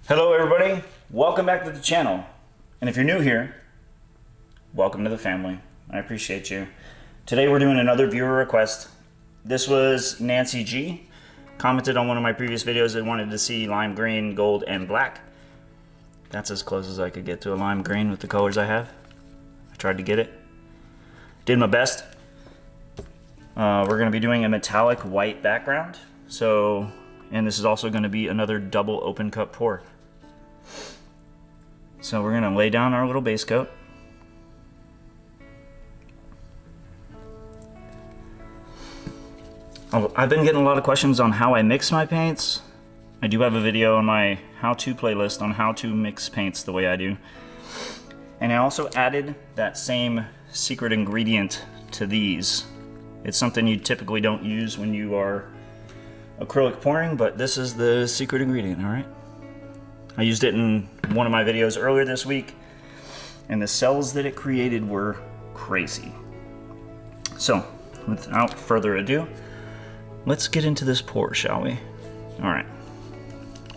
Hello everybody, welcome back to the channel. And if you're new here, welcome to the family. I appreciate you. Today we're doing another viewer request. This was Nancy G. Commented on one of my previous videos and wanted to see lime green, gold, and black. That's as close as I could get to a lime green with the colors I have. I tried to get it. Did my best. We're going to be doing a metallic white background. And this is also going to be another double open cup pour. So we're going to lay down our little base coat. I've been getting a lot of questions on how I mix my paints. I do have a video on my how-to playlist on how to mix paints the way I do. And I also added that same secret ingredient to these. It's something you typically don't use when you are acrylic pouring, but this is the secret ingredient, all right? I used it in one of my videos earlier this week, and the cells that it created were crazy. So, without further ado, let's get into this pour, shall we? All right.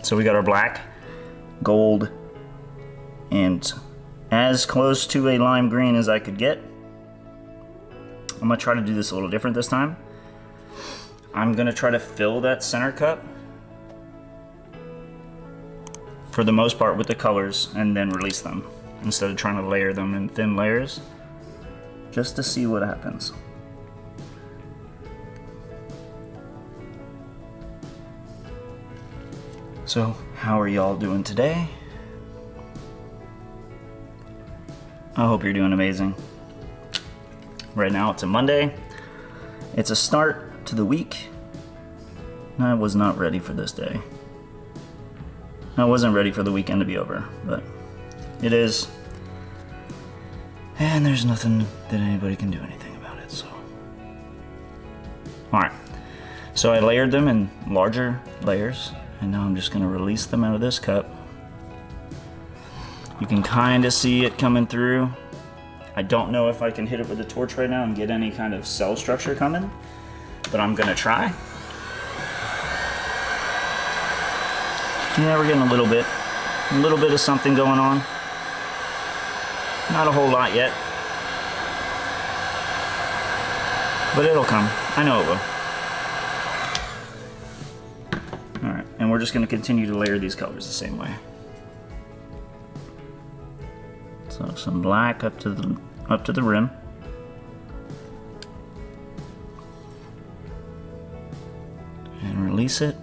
So we got our black, gold, and as close to a lime green as I could get. I'm gonna try to do this a little different this time. I'm gonna try to fill that center cup for the most part with the colors and then release them instead of trying to layer them in thin layers, just to see what happens. So, how are y'all doing today? I hope you're doing amazing. Right now it's a Monday. It's a start to the week. I was not ready for this day. I wasn't ready for the weekend to be over, but it is. And there's nothing that anybody can do anything about it, so. Alright, so I layered them in larger layers, and now I'm just gonna release them out of this cup. You can kinda see it coming through. I don't know if I can hit it with a torch right now and get any kind of cell structure coming, but I'm gonna try. Yeah, we're getting a little bit of something going on. Not a whole lot yet, but it'll come. I know it will. All right, and we're just gonna continue to layer these colors the same way. So some black up to the rim. And release it.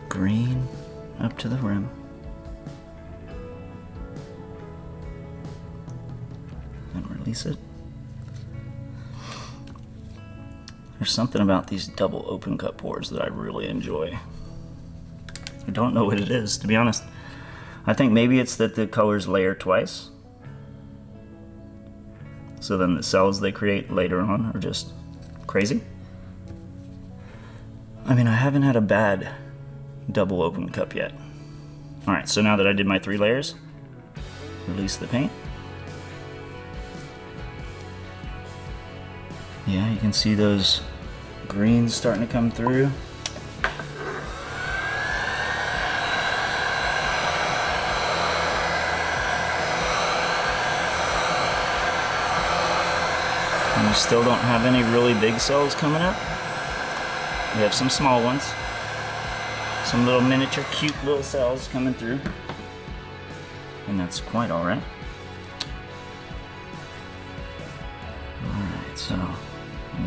Green up to the rim. And release it. There's something about these double open cup pours that I really enjoy. I don't know what it is, to be honest. I think maybe it's that the colors layer twice. So then the cells they create later on are just crazy. I mean, I haven't had a bad double open cup yet. All right, so now that I did my 3 layers, release the paint. Yeah, you can see those greens starting to come through. And we still don't have any really big cells coming up. We have some small ones. Some little miniature cute little cells coming through. And that's quite alright. Alright, so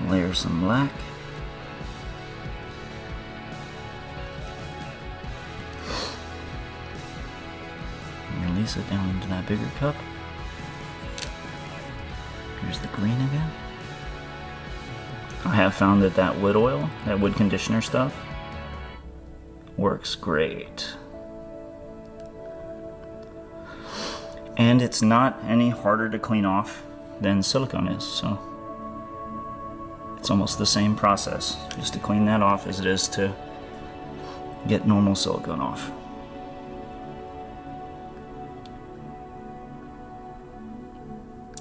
layer some black. And release it down into that bigger cup. Here's the green again. I have found that wood oil, that wood conditioner stuff, works great. And it's not any harder to clean off than silicone is, so it's almost the same process just to clean that off as it is to get normal silicone off.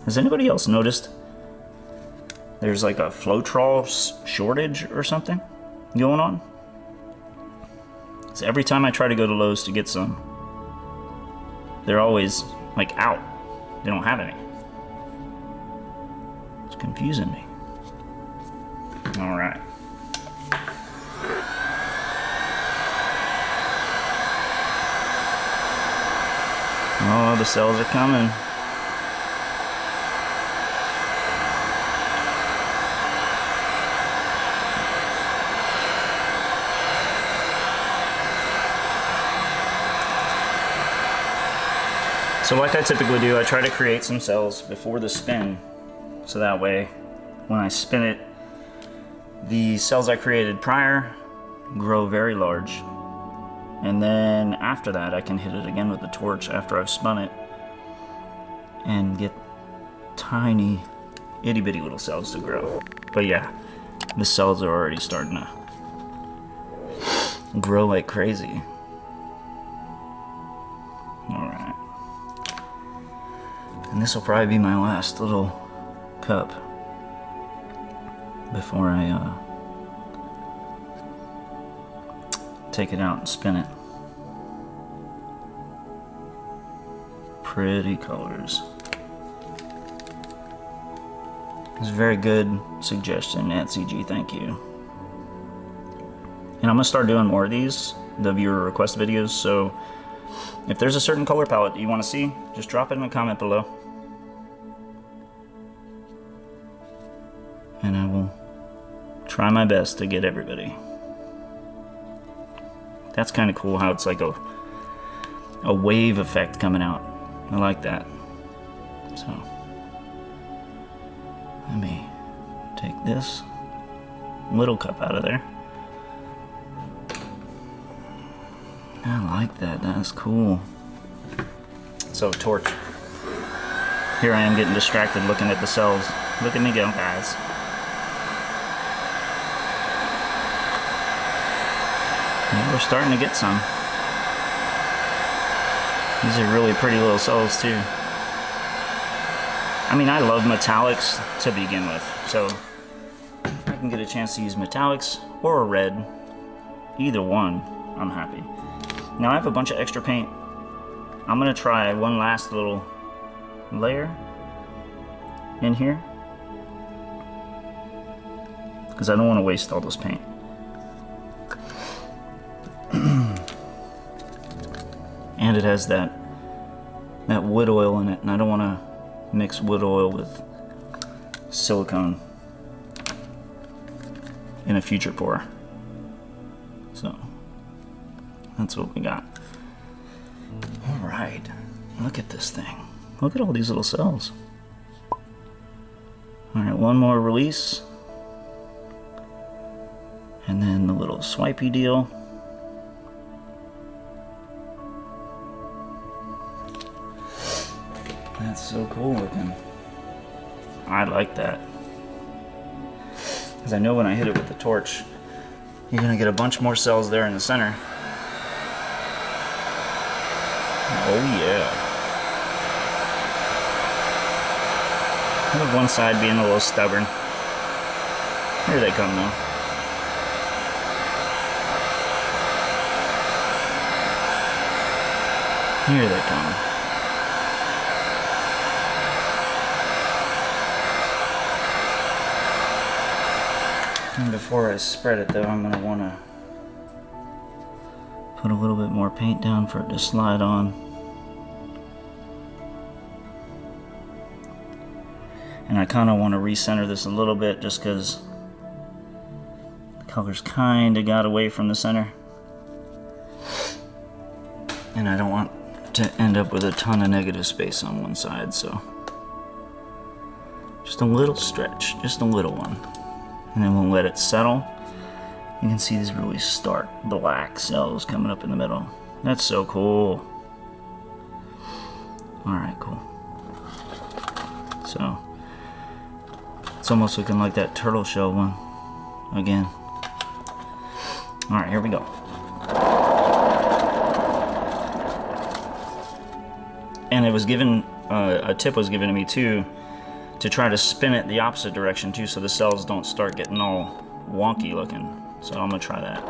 Has anybody else noticed there's like a Floetrol shortage or something going on? So every time I try to go to Lowe's to get some, they're always like out. They don't have any. It's confusing me. All right. Oh, the cells are coming. So like I typically do, I try to create some cells before the spin, so that way when I spin it, the cells I created prior grow very large. And then after that, I can hit it again with the torch after I've spun it and get tiny, itty bitty little cells to grow. But yeah, the cells are already starting to grow like crazy. All right. And this will probably be my last little cup before I take it out and spin it. Pretty colors. It's a very good suggestion, Nancy G. Thank you. And I'm gonna start doing more of these, the viewer request videos. So if there's a certain color palette that you want to see, just drop it in a comment below, and I will try my best to get everybody. That's kind of cool how it's like a wave effect coming out. I like that. So let me take this little cup out of there. I like that. That's cool. So torch. Here I am getting distracted looking at the cells. Look at me go, guys. Yeah, we're starting to get some. These are really pretty little cells too. I mean, I love metallics to begin with, so if I can get a chance to use metallics or a red, either one, I'm happy. Now I have a bunch of extra paint. I'm gonna try one last little layer in here because I don't want to waste all this paint. And it has that wood oil in it, and I don't want to mix wood oil with silicone in a future pour. So that's what we got. All right, look at this thing. Look at all these little cells. All right, one more release, and then the little swipey deal. That's so cool looking. I like that. Because I know when I hit it with the torch, you're gonna get a bunch more cells there in the center. Oh yeah. I have one side being a little stubborn. Here they come though. Here they come. And before I spread it though, I'm going to want to put a little bit more paint down for it to slide on. And I kind of want to recenter this a little bit just because the colors kind of got away from the center. And I don't want to end up with a ton of negative space on one side, so just a little stretch, just a little one. And then we'll let it settle. You can see these really stark black cells coming up in the middle. That's so cool. Alright, cool. So, it's almost looking like that turtle shell one again. Alright, here we go. And it was given, a tip was given to me too, to try to spin it the opposite direction too, so the cells don't start getting all wonky looking. So I'm gonna try that.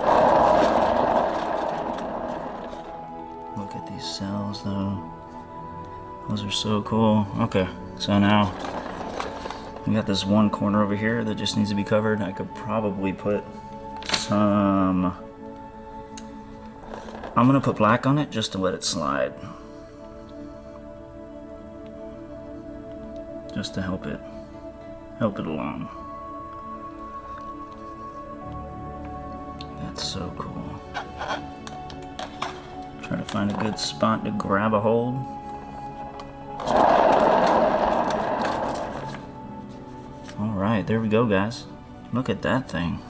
Look at these cells though. Those are so cool. Okay, so now we got this one corner over here that just needs to be covered. I could probably put some... I'm gonna put black on it just to let it slide. Just to help it along. That's so cool. Try to find a good spot to grab a hold. Alright, there we go, guys. Look at that thing.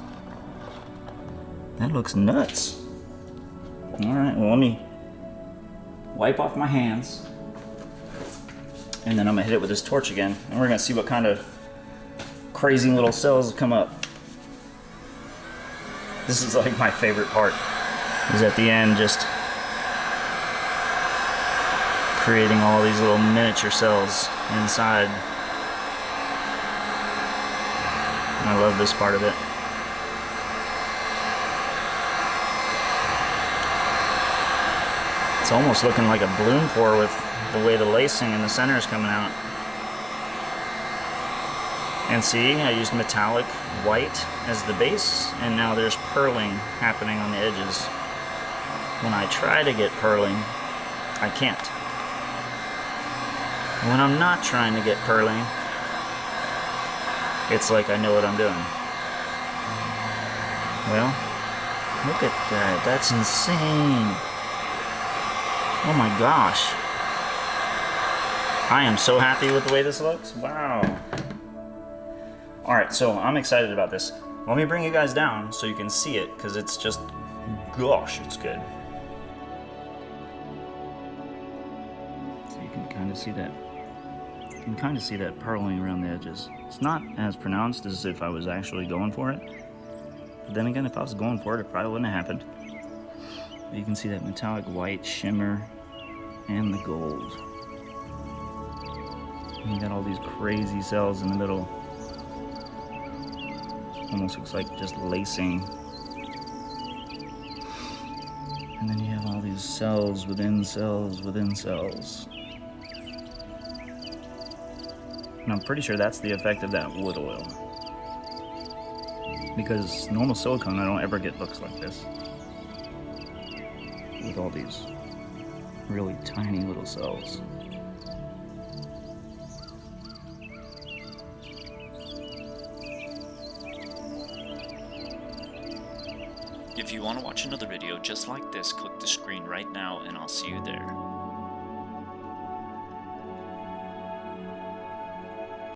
That looks nuts. Alright, well, let me wipe off my hands. And then I'm gonna hit it with this torch again. And we're gonna see what kind of crazy little cells come up. This is like my favorite part. Is at the end just creating all these little miniature cells inside. I love this part of it. It's almost looking like a balloon pour with the way the lacing in the center is coming out. And see, I used metallic white as the base, and now there's purling happening on the edges. When I try to get purling, I can't. When I'm not trying to get purling, it's like I know what I'm doing. Well, look at that. That's insane. Oh my gosh. I am so happy with the way this looks. Wow. Alright, so I'm excited about this. Let me bring you guys down so you can see it, because it's just, gosh, it's good. So you can kind of see that. You can kind of see that purling around the edges. It's not as pronounced as if I was actually going for it. But then again, if I was going for it, it probably wouldn't have happened. But you can see that metallic white shimmer and the gold. And you got all these crazy cells in the middle. Almost looks like just lacing. And then you have all these cells within cells within cells. And I'm pretty sure that's the effect of that wood oil. Because normal silicone, I don't ever get looks like this. With all these really tiny little cells. If you want to watch another video just like this, click the screen right now and I'll see you there.